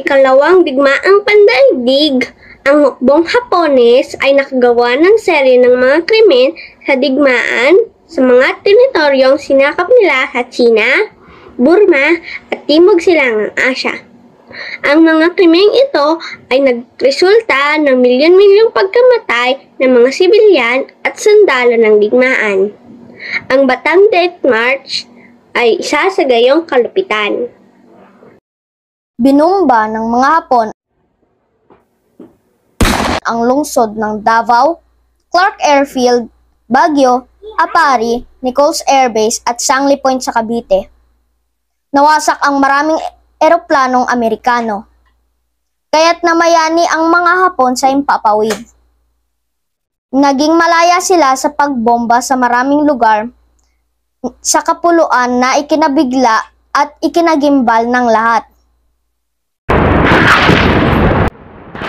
ikalawang digmaang pandaigdig, ang hukbong Hapones ay nakagawa ng serye ng mga krimen sa digmaan sa mga teritoryong sinakop nila sa China, Burma at Timog Silangang Asya. Ang mga krimeng ito ay nagresulta ng milyon-milyong pagkamatay ng mga sibilyan at sundalo ng digmaan. Ang Bataan Death March ay isa sa gayong kalupitan. Binumba ng mga Hapon ang lungsod ng Davao, Clark Airfield, Baguio, Apari, Nichols Air Base at Sangley Point sa Cavite. Nawasak ang maraming eroplanong Amerikano, kaya't namayani ang mga Hapon sa himpapawid. Naging malaya sila sa pagbomba sa maraming lugar sa kapuluan na ikinabigla at ikinagimbal ng lahat.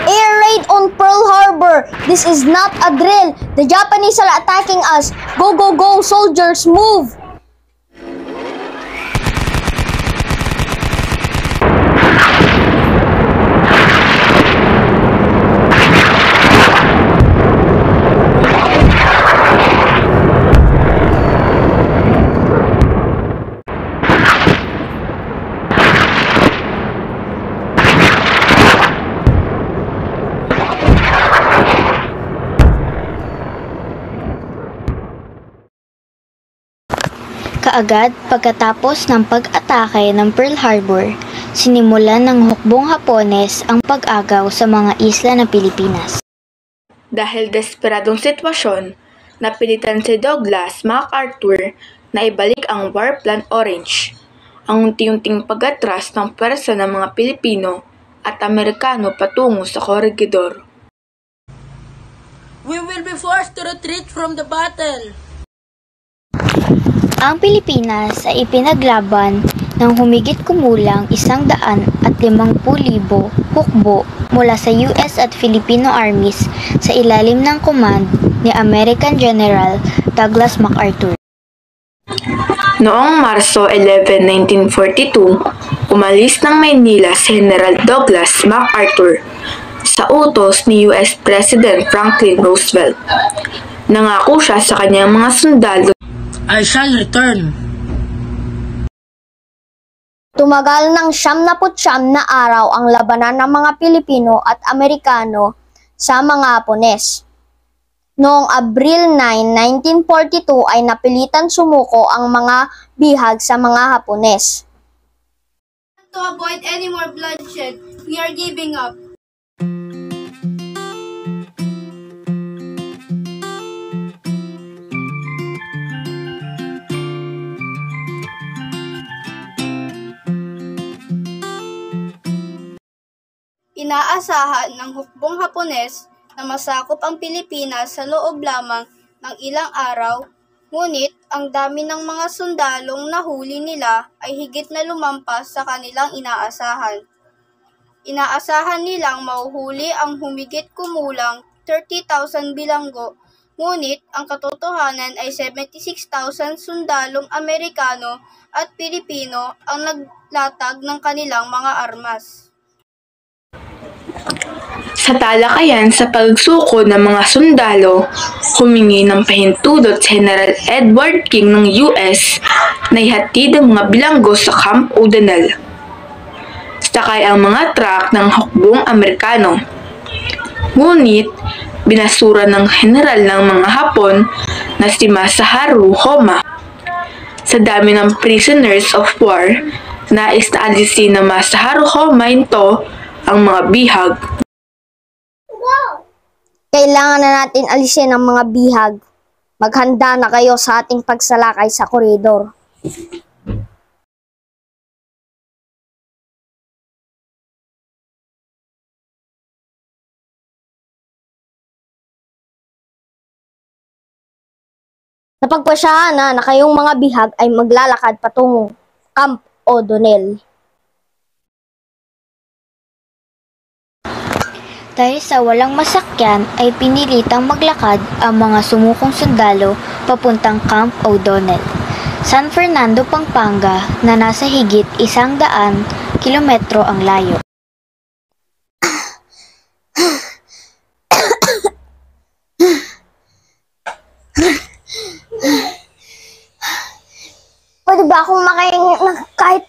Air raid on Pearl Harbor. This is not a drill. The Japanese are attacking us. Go, go, go, soldiers, move! Kaagad pagkatapos ng pag-atake ng Pearl Harbor, sinimulan ng hukbong Hapones ang pag-agaw sa mga isla ng Pilipinas. Dahil desperadong sitwasyon, napilitan si Douglas MacArthur na ibalik ang War Plan Orange, ang unti-unting pag-atras ng pwersa ng mga Pilipino at Amerikano patungo sa Corregidor. We will be forced to retreat from the battle. Ang Pilipinas ay ipinaglaban ng humigit kumulang 150,000 hukbo mula sa US at Filipino armies sa ilalim ng command ni American General Douglas MacArthur. Noong Marso 11, 1942, umalis ng Maynila si General Douglas MacArthur sa utos ni US President Franklin Roosevelt. Nangako siya sa kanyang mga sundalo, I shall return. Tumagal ng 79 na araw ang labanan ng mga Pilipino at Amerikano sa mga Hapones. Noong Abril 9, 1942 ay napilitan sumuko ang mga bihag sa mga Hapones. To avoid any more bloodshed, we are giving up. Inaasahan ng hukbong Hapones na masakop ang Pilipinas sa loob lamang ng ilang araw, ngunit ang dami ng mga sundalong nahuli nila ay higit na lumampas sa kanilang inaasahan. Inaasahan nilang mahuhuli ang humigit kumulang 30,000 bilanggo, ngunit ang katotohanan ay 76,000 sundalong Amerikano at Pilipino ang naglatag ng kanilang mga armas. Sa talakayan sa pagsuko ng mga sundalo, humingi ng pahintulot si General Edward King ng US na ihatid ang mga bilanggo sa Camp O'Donnell. Sakay ang mga truck ng hukbong Amerikano. Ngunit, binasura ng general ng mga Hapon na si Masaharu Homma. Sa dami ng prisoners of war, nais na alisin ng Masaharu Homma ito ang mga bihag. Kailangan na natin alisin ang mga bihag. Maghanda na kayo sa ating pagsalakay sa koridor. Napagpasyahan na kayong mga bihag ay maglalakad patungong Camp O'Donnell. Dahil sa walang masakyan ay pinilitang maglakad ang mga sumukong sundalo papuntang Camp O'Donnell, San Fernando, Pampanga na nasa higit 100 kilometro ang layo.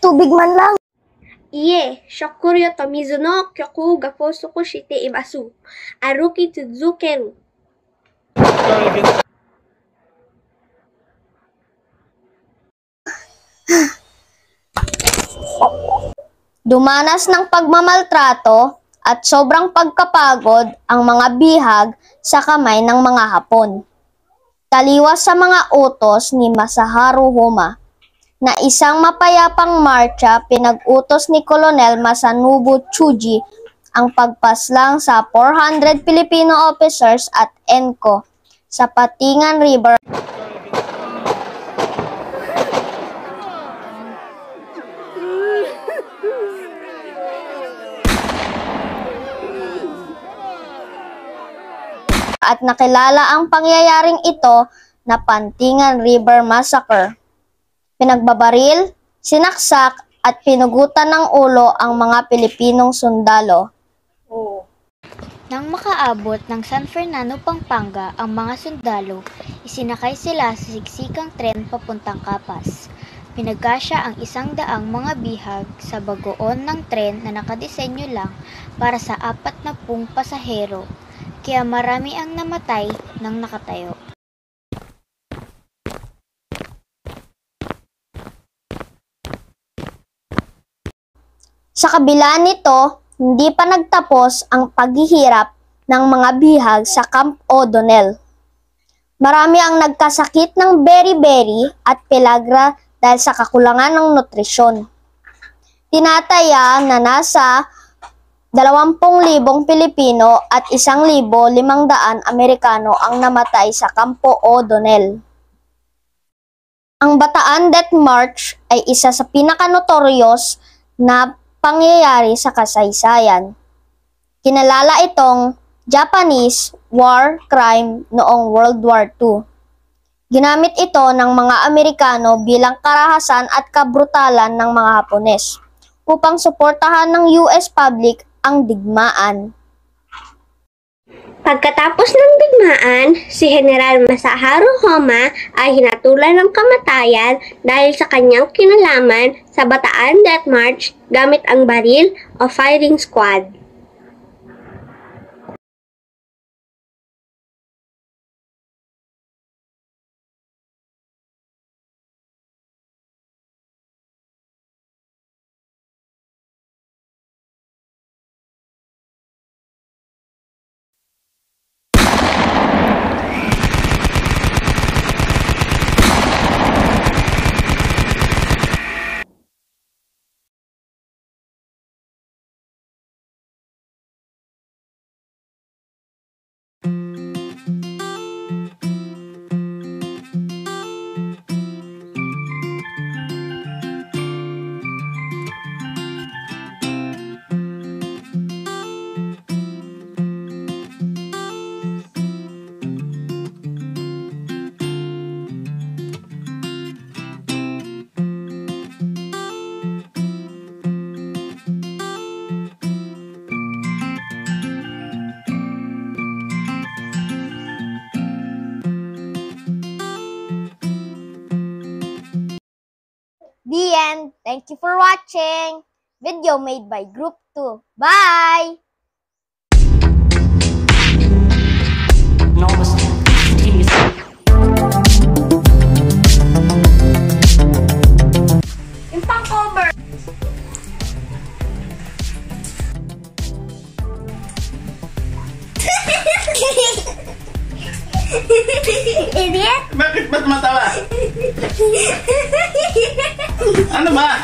tubig man lang. Iye, shokuryo to mizuno kyoku ga fosuku shite imasu. Aruki tsuzukeru. Dumanas ng pagmamaltrato at sobrang pagkapagod ang mga bihag sa kamay ng mga Hapon. Taliwas sa mga utos ni Masaharu Homa na isang mapayapang marcha, pinag-utos ni Colonel Masanobu Tsuji ang pagpaslang sa 400 Filipino officers at ENCO sa Patingan River. At nakilala ang pangyayaring ito na Patingan River Massacre. Pinagbabaril, sinaksak at pinugutan ng ulo ang mga Pilipinong sundalo. Nang makaabot ng San Fernando, Pampanga ang mga sundalo, isinakay sila sa siksikang tren papuntang Capas. Pinagkasya ang 100 mga bihag sa bagoon ng tren na nakadisenyo lang para sa 40 pasahero, kaya marami ang namatay nang nakatayo. Sa kabila nito, hindi pa nagtapos ang paghihirap ng mga bihag sa Camp O'Donnell. Marami ang nagkasakit ng beriberi at pellagra dahil sa kakulangan ng nutrisyon. Tinataya na nasa 20,000 Pilipino at 1,500 Amerikano ang namatay sa Campo O'Donnell. Ang Bataan Death March ay isa sa pinakanotoryos na pangyayari sa kasaysayan. Kinalala itong Japanese war crime noong World War II. Ginamit ito ng mga Amerikano bilang karahasan at kabrutalan ng mga Hapones upang suportahan ng US public ang digmaan. Pagkatapos ng digmaan, si General Masaharu Homa ay hinatulan ng kamatayan dahil sa kanyang kinalaman sa Bataan Death March gamit ang baril o firing squad. The end. Thank you for watching. Video made by Group 2. Bye! Yung pang-cover! Idiot! Bakit ba't matawa? Ano ba?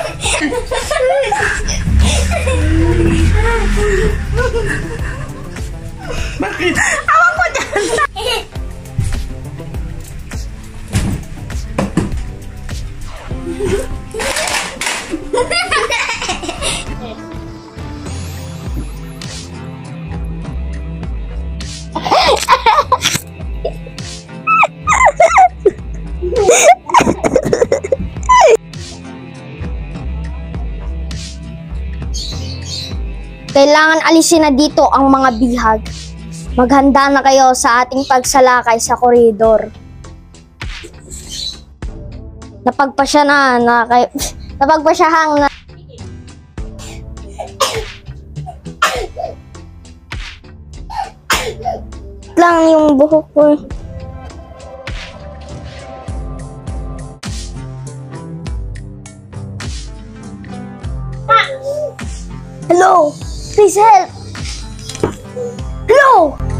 Bakit? Awang ko dyan! Kailangan alisin na dito ang mga bihag. Maghanda na kayo sa ating pagsalakay sa koridor. Napagpasyahan na lang yung buhok ko. Hello? Please help! Hello!